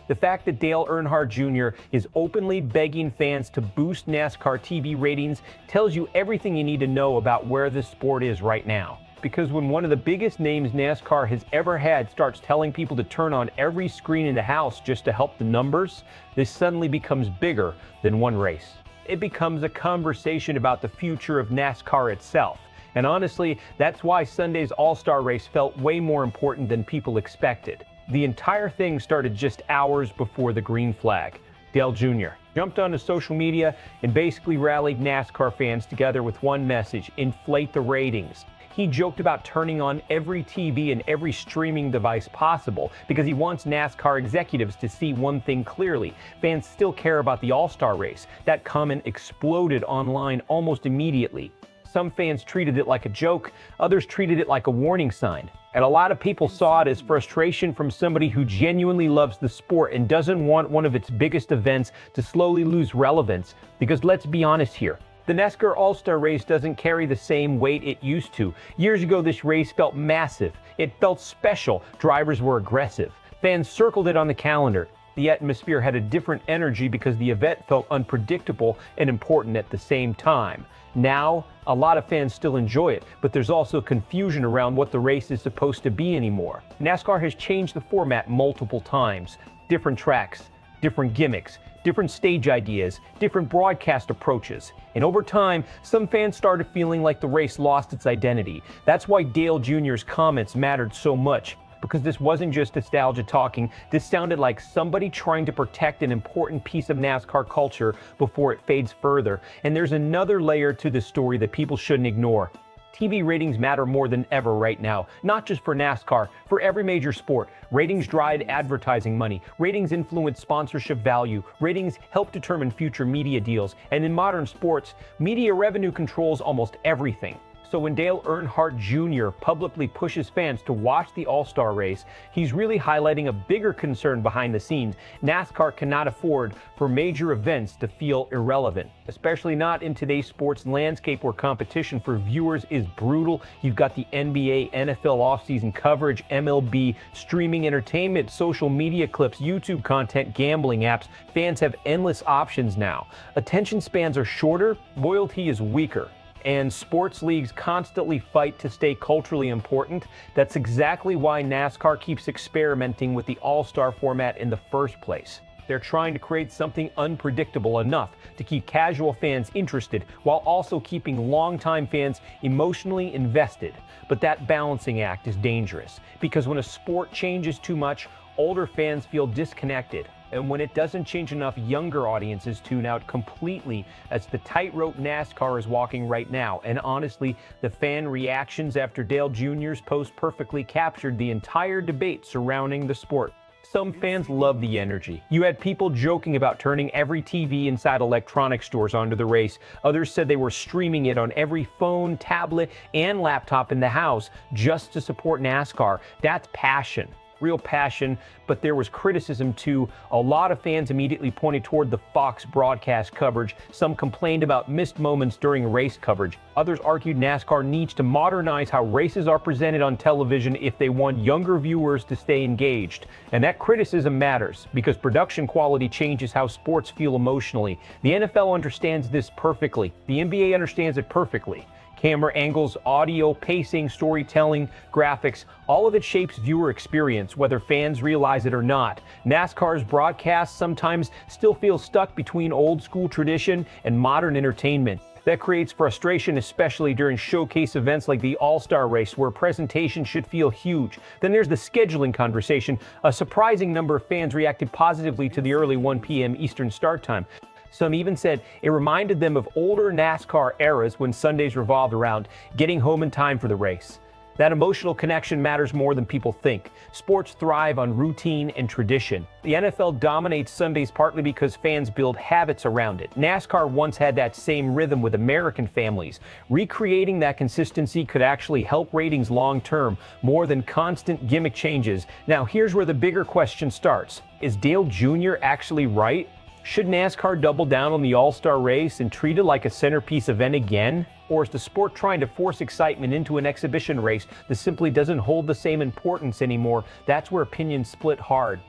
The fact that Dale Earnhardt Jr. is openly begging fans to boost NASCAR TV ratings tells you everything you need to know about where this sport is right now. Because when one of the biggest names NASCAR has ever had starts telling people to turn on every screen in the house just to help the numbers, this suddenly becomes bigger than one race. It becomes a conversation about the future of NASCAR itself. And honestly, that's why Sunday's All-Star Race felt way more important than people expected. The entire thing started just hours before the green flag. Dale Jr. jumped onto social media and basically rallied NASCAR fans together with one message: inflate the ratings. He joked about turning on every TV and every streaming device possible because he wants NASCAR executives to see one thing clearly: fans still care about the All-Star Race. That comment exploded online almost immediately. Some fans treated it like a joke, others treated it like a warning sign. And a lot of people saw it as frustration from somebody who genuinely loves the sport and doesn't want one of its biggest events to slowly lose relevance. Because let's be honest here, the NASCAR All-Star Race doesn't carry the same weight it used to. Years ago, this race felt massive. It felt special. Drivers were aggressive. Fans circled it on the calendar. The atmosphere had a different energy because the event felt unpredictable and important at the same time. Now, a lot of fans still enjoy it, but there's also confusion around what the race is supposed to be anymore. NASCAR has changed the format multiple times. Different tracks, different gimmicks, different stage ideas, different broadcast approaches. And over time, some fans started feeling like the race lost its identity. That's why Dale Jr.'s comments mattered so much, because this wasn't just nostalgia talking. This sounded like somebody trying to protect an important piece of NASCAR culture before it fades further. And there's another layer to this story that people shouldn't ignore. TV ratings matter more than ever right now, not just for NASCAR, for every major sport. Ratings drive advertising money. Ratings influence sponsorship value. Ratings help determine future media deals. And in modern sports, media revenue controls almost everything. So when Dale Earnhardt Jr. publicly pushes fans to watch the All-Star Race, he's really highlighting a bigger concern behind the scenes. NASCAR cannot afford for major events to feel irrelevant, especially not in today's sports landscape where competition for viewers is brutal. You've got the NBA, NFL offseason coverage, MLB, streaming entertainment, social media clips, YouTube content, gambling apps. Fans have endless options now. Attention spans are shorter, loyalty is weaker. And sports leagues constantly fight to stay culturally important. That's exactly why NASCAR keeps experimenting with the All-Star format in the first place. They're trying to create something unpredictable enough to keep casual fans interested while also keeping longtime fans emotionally invested. But that balancing act is dangerous because when a sport changes too much, older fans feel disconnected. And when it doesn't change enough, younger audiences tune out completely. That's the tightrope NASCAR is walking right now. And honestly, the fan reactions after Dale Jr.'s post perfectly captured the entire debate surrounding the sport. Some fans love the energy. You had people joking about turning every TV inside electronics stores onto the race. Others said they were streaming it on every phone, tablet, and laptop in the house just to support NASCAR. That's passion. Real passion, but there was criticism too. A lot of fans immediately pointed toward the Fox broadcast coverage. Some complained about missed moments during race coverage. Others argued NASCAR needs to modernize how races are presented on television if they want younger viewers to stay engaged. And that criticism matters because production quality changes how sports feel emotionally. The NFL understands this perfectly. The NBA understands it perfectly. Camera angles, audio, pacing, storytelling, graphics, all of it shapes viewer experience, whether fans realize it or not. NASCAR's broadcasts sometimes still feel stuck between old school tradition and modern entertainment. That creates frustration, especially during showcase events like the All-Star Race, where presentation should feel huge. Then there's the scheduling conversation. A surprising number of fans reacted positively to the early 1 p.m. Eastern start time. Some even said it reminded them of older NASCAR eras when Sundays revolved around getting home in time for the race. That emotional connection matters more than people think. Sports thrive on routine and tradition. The NFL dominates Sundays partly because fans build habits around it. NASCAR once had that same rhythm with American families. Recreating that consistency could actually help ratings long term, more than constant gimmick changes. Now, here's where the bigger question starts. Is Dale Jr. actually right? Should NASCAR double down on the All-Star Race and treat it like a centerpiece event again? Or is the sport trying to force excitement into an exhibition race that simply doesn't hold the same importance anymore? That's where opinions split hard.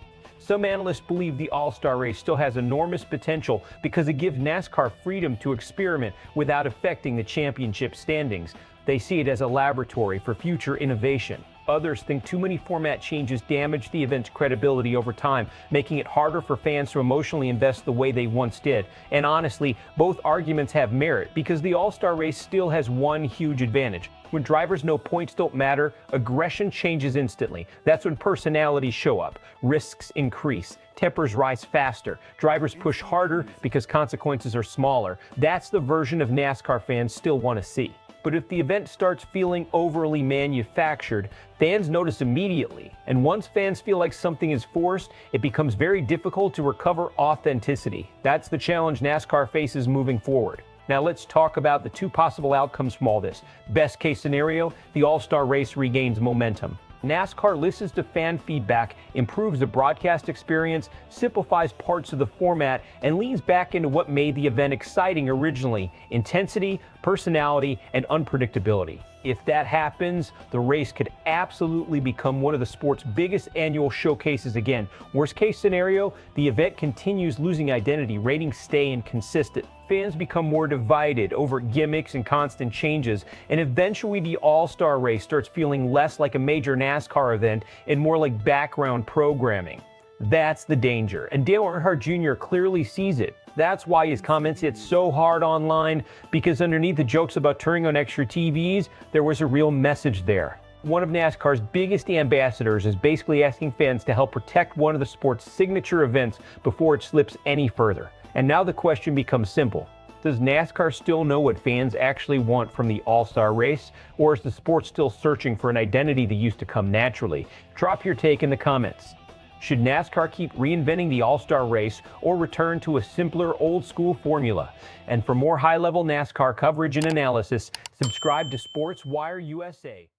Some analysts believe the All-Star Race still has enormous potential because it gives NASCAR freedom to experiment without affecting the championship standings. They see it as a laboratory for future innovation. Others think too many format changes damage the event's credibility over time, making it harder for fans to emotionally invest the way they once did. And honestly, both arguments have merit because the All-Star Race still has one huge advantage. When drivers know points don't matter, aggression changes instantly. That's when personalities show up. Risks increase. Tempers rise faster. Drivers push harder because consequences are smaller. That's the version of NASCAR fans still want to see. But if the event starts feeling overly manufactured, fans notice immediately. And once fans feel like something is forced, it becomes very difficult to recover authenticity. That's the challenge NASCAR faces moving forward. Now let's talk about the two possible outcomes from all this. Best case scenario, the All-Star Race regains momentum. NASCAR listens to fan feedback, improves the broadcast experience, simplifies parts of the format, and leans back into what made the event exciting originally: intensity, personality, and unpredictability. If that happens, the race could absolutely become one of the sport's biggest annual showcases again. Worst case scenario, the event continues losing identity, ratings stay inconsistent. Fans become more divided over gimmicks and constant changes, and eventually the All-Star Race starts feeling less like a major NASCAR event and more like background programming. That's the danger, and Dale Earnhardt Jr. clearly sees it. That's why his comments hit so hard online, because underneath the jokes about turning on extra TVs, there was a real message there. One of NASCAR's biggest ambassadors is basically asking fans to help protect one of the sport's signature events before it slips any further. And now the question becomes simple. Does NASCAR still know what fans actually want from the All-Star Race, or is the sport still searching for an identity that used to come naturally? Drop your take in the comments. Should NASCAR keep reinventing the All-Star Race or return to a simpler, old-school formula? And for more high-level NASCAR coverage and analysis, subscribe to Sportswire USA.